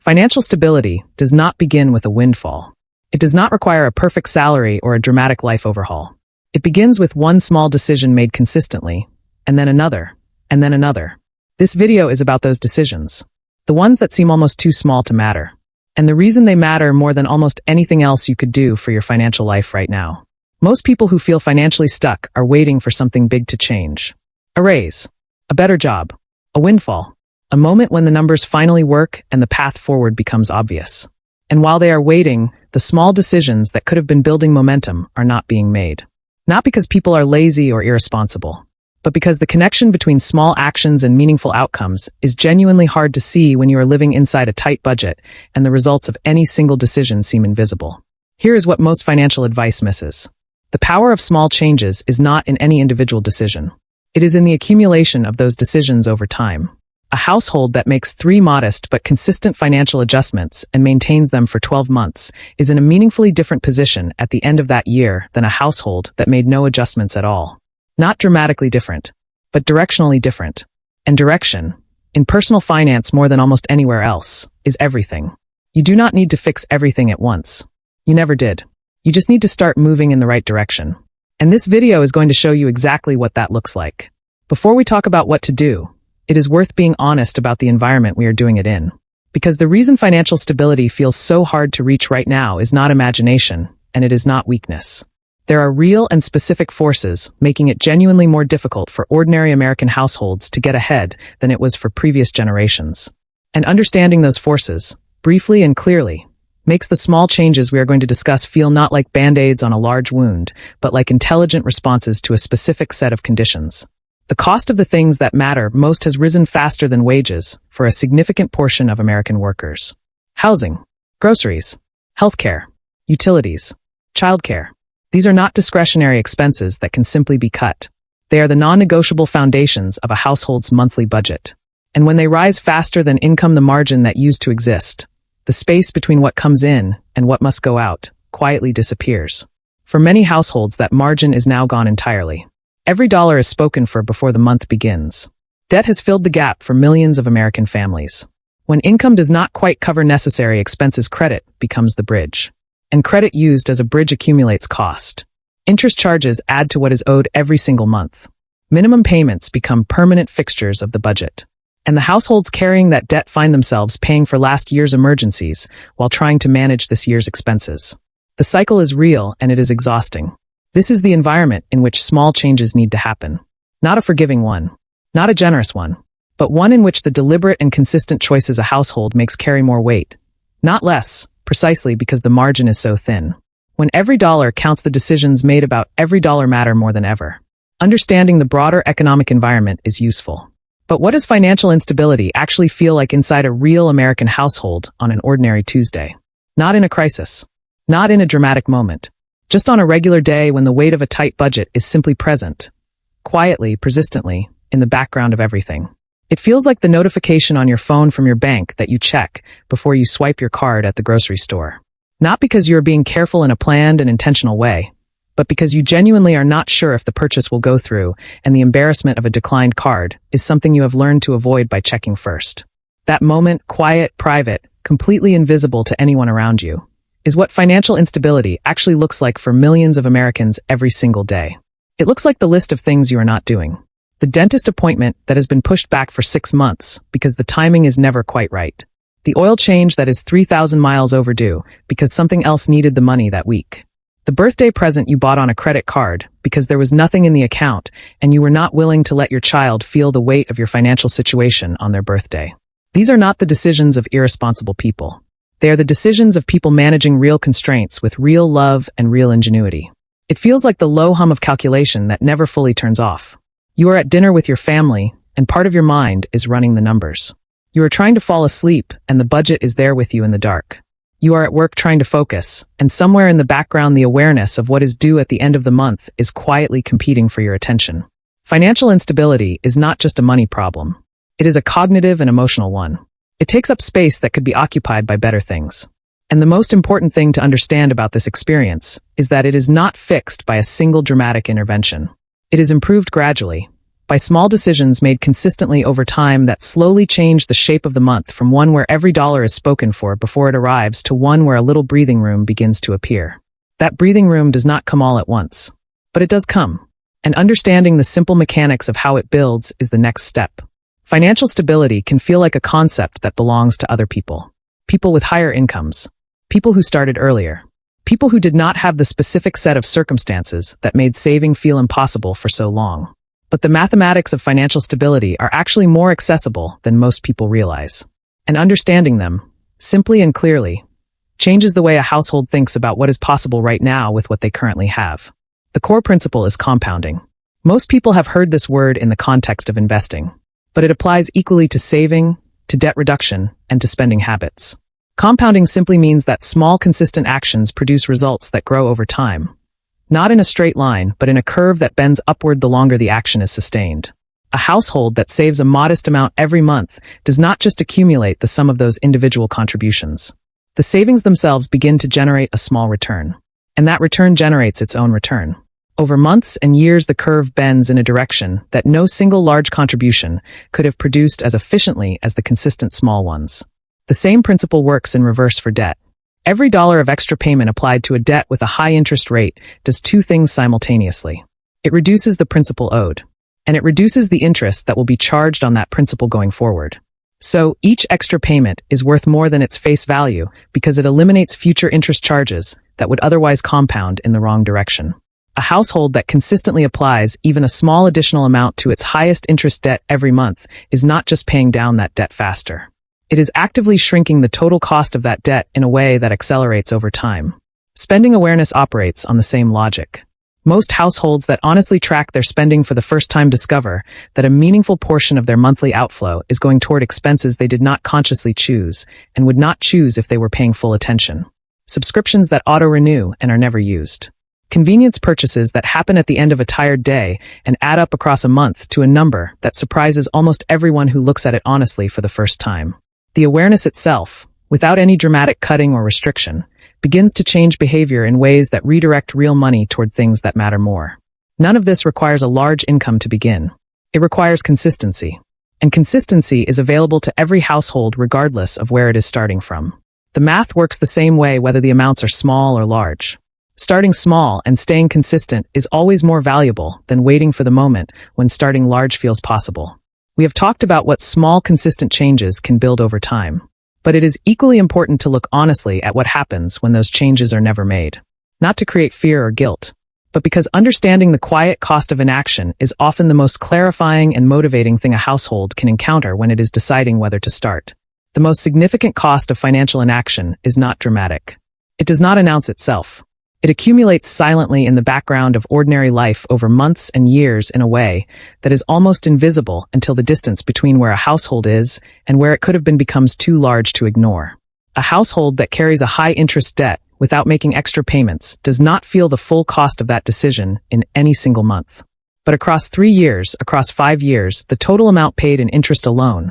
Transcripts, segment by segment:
Financial stability does not begin with a windfall. It does not require a perfect salary or a dramatic life overhaul. It begins with one small decision made consistently, and then another, and then another. This video is about those decisions. The ones that seem almost too small to matter. And the reason they matter more than almost anything else you could do for your financial life right now. Most people who feel financially stuck are waiting for something big to change. A raise, a better job, a windfall, a moment when the numbers finally work and the path forward becomes obvious. And while they are waiting, the small decisions that could have been building momentum are not being made. Not because people are lazy or irresponsible, but because the connection between small actions and meaningful outcomes is genuinely hard to see when you are living inside a tight budget and the results of any single decision seem invisible. Here is what most financial advice misses. The power of small changes is not in any individual decision. It is in the accumulation of those decisions over time. A household that makes 3 modest but consistent financial adjustments and maintains them for 12 months is in a meaningfully different position at the end of that year than a household that made no adjustments at all. Not dramatically different, but directionally different. And direction, in personal finance more than almost anywhere else, is everything. You do not need to fix everything at once. You never did. You just need to start moving in the right direction. And this video is going to show you exactly what that looks like. Before we talk about what to do, it is worth being honest about the environment we are doing it in. Because the reason financial stability feels so hard to reach right now is not imagination, and it is not weakness. There are real and specific forces making it genuinely more difficult for ordinary American households to get ahead than it was for previous generations. And understanding those forces, briefly and clearly, makes the small changes we are going to discuss feel not like band-aids on a large wound, but like intelligent responses to a specific set of conditions. The cost of the things that matter most has risen faster than wages for a significant portion of American workers. Housing, groceries, healthcare, utilities, childcare. These are not discretionary expenses that can simply be cut. They are the non-negotiable foundations of a household's monthly budget. And when they rise faster than income, the margin that used to exist, the space between what comes in and what must go out, quietly disappears. For many households, that margin is now gone entirely. Every dollar is spoken for before the month begins. Debt has filled the gap for millions of American families. When income does not quite cover necessary expenses, credit becomes the bridge. And credit used as a bridge accumulates cost. Interest charges add to what is owed every single month. Minimum payments become permanent fixtures of the budget. And the households carrying that debt find themselves paying for last year's emergencies while trying to manage this year's expenses. The cycle is real and it is exhausting. This is the environment in which small changes need to happen. Not a forgiving one, not a generous one, but one in which the deliberate and consistent choices a household makes carry more weight, not less, precisely because the margin is so thin. When every dollar counts, the decisions made about every dollar matter more than ever. Understanding the broader economic environment is useful. But what does financial instability actually feel like inside a real American household on an ordinary Tuesday? Not in a crisis. Not in a dramatic moment. Just on a regular day when the weight of a tight budget is simply present, quietly, persistently, in the background of everything. It feels like the notification on your phone from your bank that you check before you swipe your card at the grocery store. Not because you are being careful in a planned and intentional way, but because you genuinely are not sure if the purchase will go through, and the embarrassment of a declined card is something you have learned to avoid by checking first. That moment, quiet, private, completely invisible to anyone around you, is what financial instability actually looks like for millions of Americans every single day. It looks like the list of things you are not doing. The dentist appointment that has been pushed back for 6 months because the timing is never quite right. The oil change that is 3,000 miles overdue because something else needed the money that week. The birthday present you bought on a credit card because there was nothing in the account and you were not willing to let your child feel the weight of your financial situation on their birthday. These are not the decisions of irresponsible people. They are the decisions of people managing real constraints with real love and real ingenuity. It feels like the low hum of calculation that never fully turns off. You are at dinner with your family, and part of your mind is running the numbers. You are trying to fall asleep, and the budget is there with you in the dark. You are at work trying to focus, and somewhere in the background the awareness of what is due at the end of the month is quietly competing for your attention. Financial instability is not just a money problem. It is a cognitive and emotional one. It takes up space that could be occupied by better things. And the most important thing to understand about this experience is that it is not fixed by a single dramatic intervention. It is improved gradually, by small decisions made consistently over time that slowly change the shape of the month from one where every dollar is spoken for before it arrives to one where a little breathing room begins to appear. That breathing room does not come all at once, but it does come. And understanding the simple mechanics of how it builds is the next step. Financial stability can feel like a concept that belongs to other people. People with higher incomes. People who started earlier. People who did not have the specific set of circumstances that made saving feel impossible for so long. But the mathematics of financial stability are actually more accessible than most people realize. And understanding them, simply and clearly, changes the way a household thinks about what is possible right now with what they currently have. The core principle is compounding. Most people have heard this word in the context of investing, but it applies equally to saving, to debt reduction, and to spending habits. Compounding simply means that small, consistent actions produce results that grow over time. Not in a straight line, but in a curve that bends upward the longer the action is sustained. A household that saves a modest amount every month does not just accumulate the sum of those individual contributions. The savings themselves begin to generate a small return. And that return generates its own return. Over months and years, the curve bends in a direction that no single large contribution could have produced as efficiently as the consistent small ones. The same principle works in reverse for debt. Every dollar of extra payment applied to a debt with a high interest rate does two things simultaneously. It reduces the principal owed, and it reduces the interest that will be charged on that principal going forward. So, each extra payment is worth more than its face value because it eliminates future interest charges that would otherwise compound in the wrong direction. A household that consistently applies even a small additional amount to its highest interest debt every month is not just paying down that debt faster. It is actively shrinking the total cost of that debt in a way that accelerates over time. Spending awareness operates on the same logic. Most households that honestly track their spending for the first time discover that a meaningful portion of their monthly outflow is going toward expenses they did not consciously choose and would not choose if they were paying full attention. Subscriptions that auto-renew and are never used. Convenience purchases that happen at the end of a tired day and add up across a month to a number that surprises almost everyone who looks at it honestly for the first time. The awareness itself, without any dramatic cutting or restriction, begins to change behavior in ways that redirect real money toward things that matter more. None of this requires a large income to begin. It requires consistency. And consistency is available to every household regardless of where it is starting from. The math works the same way whether the amounts are small or large. Starting small and staying consistent is always more valuable than waiting for the moment when starting large feels possible. We have talked about what small, consistent changes can build over time. But it is equally important to look honestly at what happens when those changes are never made. Not to create fear or guilt, but because understanding the quiet cost of inaction is often the most clarifying and motivating thing a household can encounter when it is deciding whether to start. The most significant cost of financial inaction is not dramatic. It does not announce itself. It accumulates silently in the background of ordinary life over months and years in a way that is almost invisible until the distance between where a household is and where it could have been becomes too large to ignore. A household that carries a high-interest debt without making extra payments does not feel the full cost of that decision in any single month. But across 3 years, across 5 years, the total amount paid in interest alone,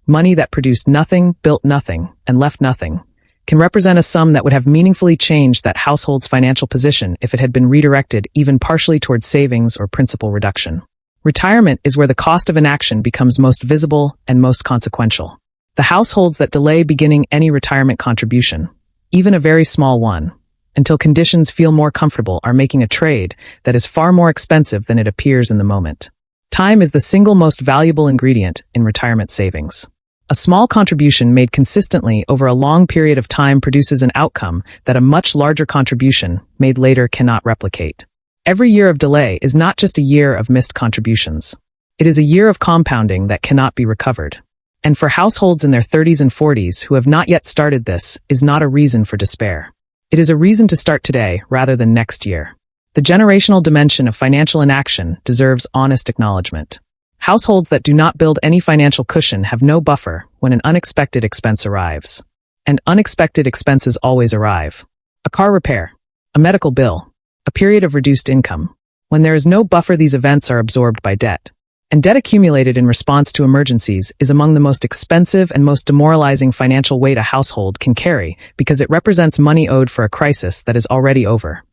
money that produced nothing, built nothing, and left nothing, can represent a sum that would have meaningfully changed that household's financial position if it had been redirected even partially towards savings or principal reduction. Retirement is where the cost of inaction becomes most visible and most consequential. The households that delay beginning any retirement contribution, even a very small one, until conditions feel more comfortable are making a trade that is far more expensive than it appears in the moment. Time is the single most valuable ingredient in retirement savings. A small contribution made consistently over a long period of time produces an outcome that a much larger contribution made later cannot replicate. Every year of delay is not just a year of missed contributions. It is a year of compounding that cannot be recovered. And for households in their 30s and 40s who have not yet started this is not a reason for despair. It is a reason to start today rather than next year. The generational dimension of financial inaction deserves honest acknowledgement. Households that do not build any financial cushion have no buffer when an unexpected expense arrives. And unexpected expenses always arrive. A car repair, a medical bill, a period of reduced income. When there is no buffer, these events are absorbed by debt. And debt accumulated in response to emergencies is among the most expensive and most demoralizing financial weight a household can carry because it represents money owed for a crisis that is already over.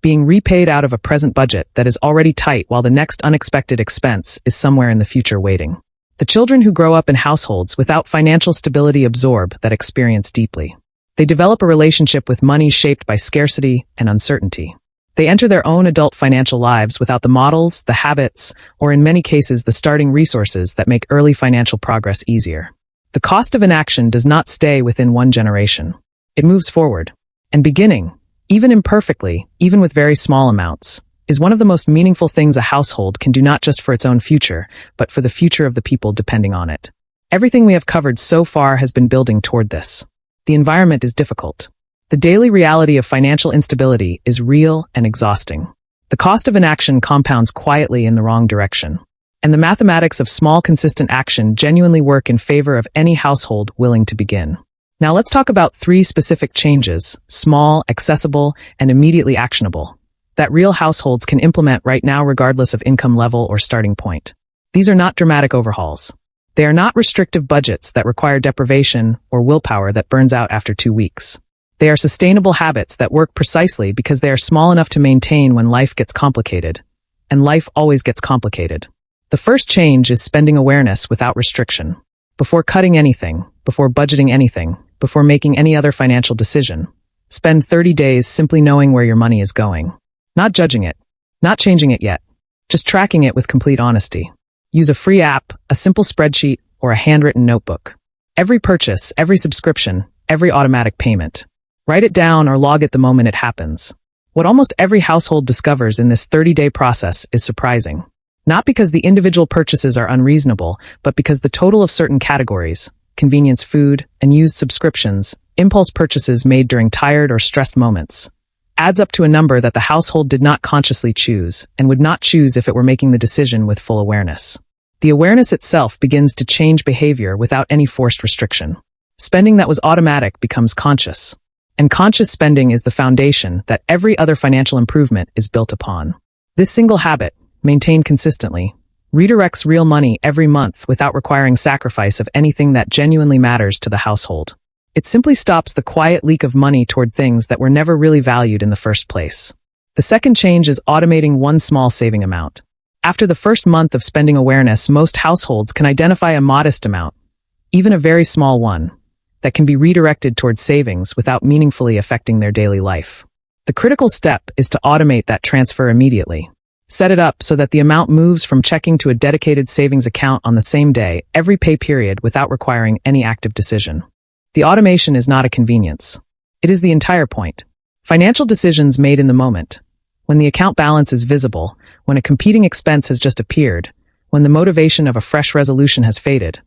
being repaid out of a present budget that is already tight while the next unexpected expense is somewhere in the future waiting. The children who grow up in households without financial stability absorb that experience deeply. They develop a relationship with money shaped by scarcity and uncertainty. They enter their own adult financial lives without the models, the habits, or in many cases the starting resources that make early financial progress easier. The cost of inaction does not stay within one generation. It moves forward. And beginning, even imperfectly, even with very small amounts, is one of the most meaningful things a household can do, not just for its own future, but for the future of the people depending on it. Everything we have covered so far has been building toward this. The environment is difficult. The daily reality of financial instability is real and exhausting. The cost of inaction compounds quietly in the wrong direction. And the mathematics of small, consistent action genuinely work in favor of any household willing to begin. Now let's talk about 3 specific changes, small, accessible, and immediately actionable, that real households can implement right now regardless of income level or starting point. These are not dramatic overhauls. They are not restrictive budgets that require deprivation or willpower that burns out after 2 weeks. They are sustainable habits that work precisely because they are small enough to maintain when life gets complicated. And life always gets complicated. The first change is spending awareness without restriction. Before cutting anything, before budgeting anything, before making any other financial decision, spend 30 days simply knowing where your money is going. Not judging it, not changing it yet, just tracking it with complete honesty. Use a free app, a simple spreadsheet, or a handwritten notebook. Every purchase, every subscription, every automatic payment. Write it down or log it the moment it happens. What almost every household discovers in this 30-day process is surprising. Not because the individual purchases are unreasonable, but because the total of certain categories, convenience food, and used subscriptions, impulse purchases made during tired or stressed moments, adds up to a number that the household did not consciously choose and would not choose if it were making the decision with full awareness. The awareness itself begins to change behavior without any forced restriction. Spending that was automatic becomes conscious. And conscious spending is the foundation that every other financial improvement is built upon. This single habit, maintained consistently, redirects real money every month without requiring sacrifice of anything that genuinely matters to the household. It simply stops the quiet leak of money toward things that were never really valued in the first place. The second change is automating one small saving amount. After the first month of spending awareness, most households can identify a modest amount, even a very small one, that can be redirected towards savings without meaningfully affecting their daily life. The critical step is to automate that transfer immediately. Set it up so that the amount moves from checking to a dedicated savings account on the same day, every pay period, without requiring any active decision. The automation is not a convenience. It is the entire point. Financial decisions made in the moment, when the account balance is visible, when a competing expense has just appeared, when the motivation of a fresh resolution has faded,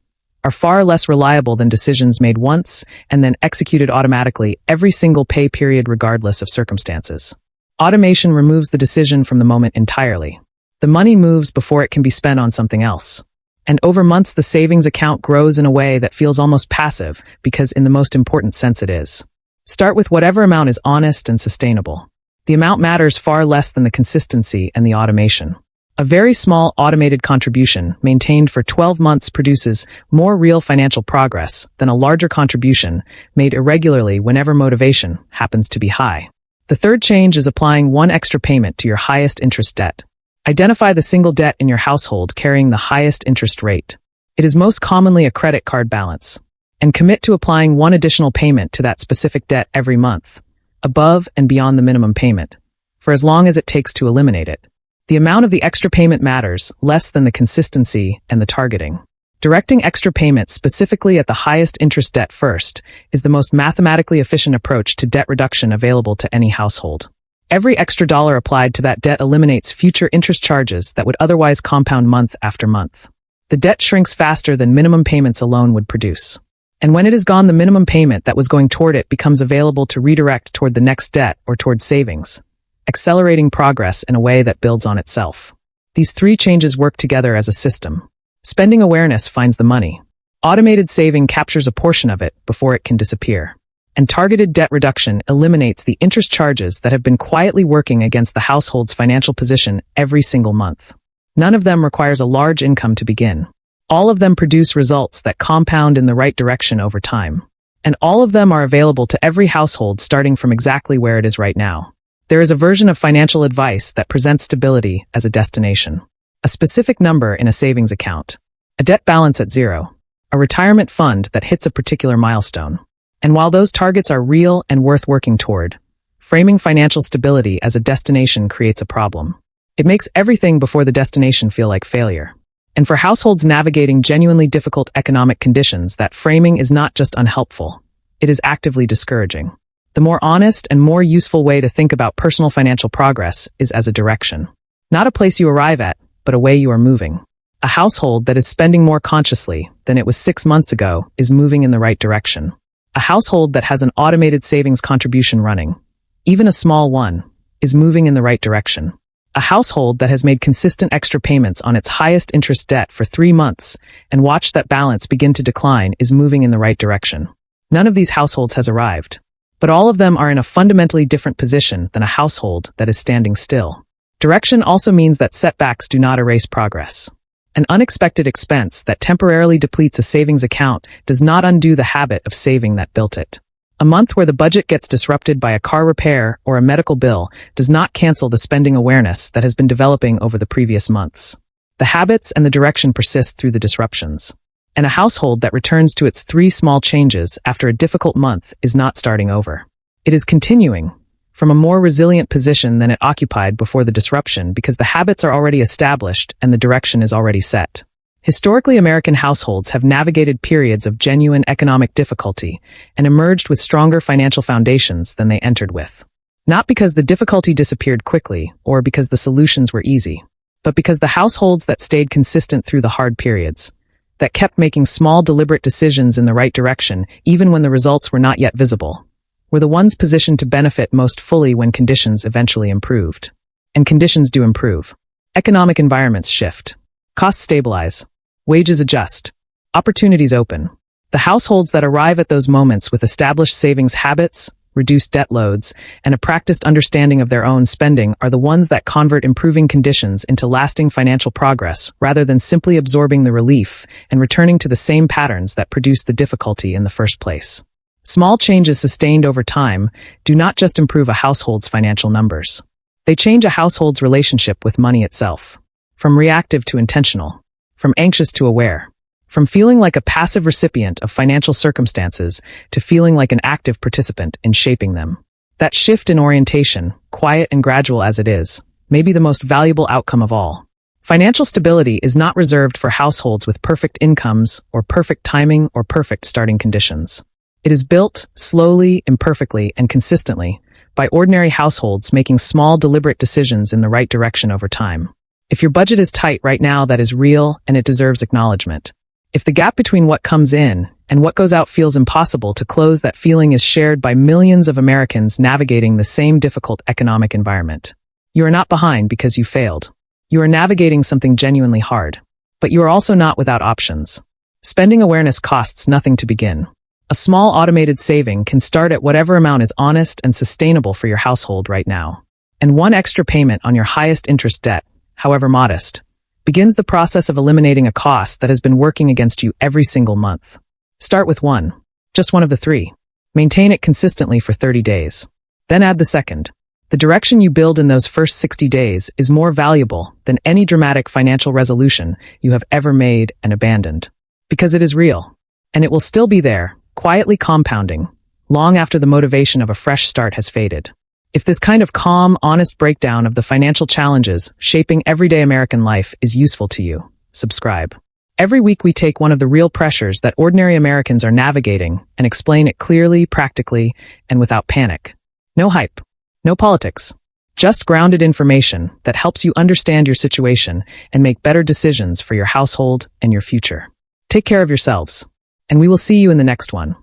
are far less reliable than decisions made once and then executed automatically every single pay period regardless of circumstances. Automation removes the decision from the moment entirely. The money moves before it can be spent on something else. And over months, the savings account grows in a way that feels almost passive because in the most important sense it is. Start with whatever amount is honest and sustainable. The amount matters far less than the consistency and the automation. A very small automated contribution maintained for 12 months produces more real financial progress than a larger contribution made irregularly whenever motivation happens to be high. The third change is applying one extra payment to your highest interest debt. Identify the single debt in your household carrying the highest interest rate. It is most commonly a credit card balance. And commit to applying one additional payment to that specific debt every month, above and beyond the minimum payment, for as long as it takes to eliminate it. The amount of the extra payment matters less than the consistency and the targeting. Directing extra payments specifically at the highest interest debt first is the most mathematically efficient approach to debt reduction available to any household. Every extra dollar applied to that debt eliminates future interest charges that would otherwise compound month after month. The debt shrinks faster than minimum payments alone would produce. And when it is gone, the minimum payment that was going toward it becomes available to redirect toward the next debt or toward savings, accelerating progress in a way that builds on itself. These 3 changes work together as a system. Spending awareness finds the money. Automated saving captures a portion of it before it can disappear. And targeted debt reduction eliminates the interest charges that have been quietly working against the household's financial position every single month. None of them requires a large income to begin. All of them produce results that compound in the right direction over time. And all of them are available to every household starting from exactly where it is right now. There is a version of financial advice that presents stability as a destination. A specific number in a savings account. A debt balance at zero. A retirement fund that hits a particular milestone. And while those targets are real and worth working toward, framing financial stability as a destination creates a problem. It makes everything before the destination feel like failure. And for households navigating genuinely difficult economic conditions, that framing is not just unhelpful, it is actively discouraging. The more honest and more useful way to think about personal financial progress is as a direction. Not a place you arrive at, but a way you are moving. A household that is spending more consciously than it was 6 months ago is moving in the right direction. A household that has an automated savings contribution running, even a small one, is moving in the right direction. A household that has made consistent extra payments on its highest interest debt for 3 months and watched that balance begin to decline is moving in the right direction. None of these households has arrived, but all of them are in a fundamentally different position than a household that is standing still. Direction also means that setbacks do not erase progress. An unexpected expense that temporarily depletes a savings account does not undo the habit of saving that built it. A month where the budget gets disrupted by a car repair or a medical bill does not cancel the spending awareness that has been developing over the previous months. The habits and the direction persist through the disruptions. And a household that returns to its 3 small changes after a difficult month is not starting over. It is continuing from a more resilient position than it occupied before the disruption because the habits are already established and the direction is already set. Historically, American households have navigated periods of genuine economic difficulty and emerged with stronger financial foundations than they entered with. Not because the difficulty disappeared quickly or because the solutions were easy, but because the households that stayed consistent through the hard periods, that kept making small deliberate decisions in the right direction even when the results were not yet visible, were the ones positioned to benefit most fully when conditions eventually improved. And conditions do improve. Economic environments shift. Costs stabilize. Wages adjust. Opportunities open. The households that arrive at those moments with established savings habits, reduced debt loads, and a practiced understanding of their own spending are the ones that convert improving conditions into lasting financial progress rather than simply absorbing the relief and returning to the same patterns that produced the difficulty in the first place. Small changes sustained over time do not just improve a household's financial numbers. They change a household's relationship with money itself. From reactive to intentional. From anxious to aware. From feeling like a passive recipient of financial circumstances to feeling like an active participant in shaping them. That shift in orientation, quiet and gradual as it is, may be the most valuable outcome of all. Financial stability is not reserved for households with perfect incomes or perfect timing or perfect starting conditions. It is built slowly, imperfectly, and consistently by ordinary households making small, deliberate decisions in the right direction over time. If your budget is tight right now, that is real and it deserves acknowledgement. If the gap between what comes in and what goes out feels impossible to close, that feeling is shared by millions of Americans navigating the same difficult economic environment. You are not behind because you failed. You are navigating something genuinely hard. But you are also not without options. Spending awareness costs nothing to begin. A small automated saving can start at whatever amount is honest and sustainable for your household right now. And one extra payment on your highest interest debt, however modest, begins the process of eliminating a cost that has been working against you every single month. Start with one, just one of the 3. Maintain it consistently for 30 days. Then add the second. The direction you build in those first 60 days is more valuable than any dramatic financial resolution you have ever made and abandoned. Because it is real, and it will still be there, quietly compounding, long after the motivation of a fresh start has faded. If this kind of calm, honest breakdown of the financial challenges shaping everyday American life is useful to you, subscribe. Every week we take one of the real pressures that ordinary Americans are navigating and explain it clearly, practically, and without panic. No hype. No politics. Just grounded information that helps you understand your situation and make better decisions for your household and your future. Take care of yourselves, and we will see you in the next one.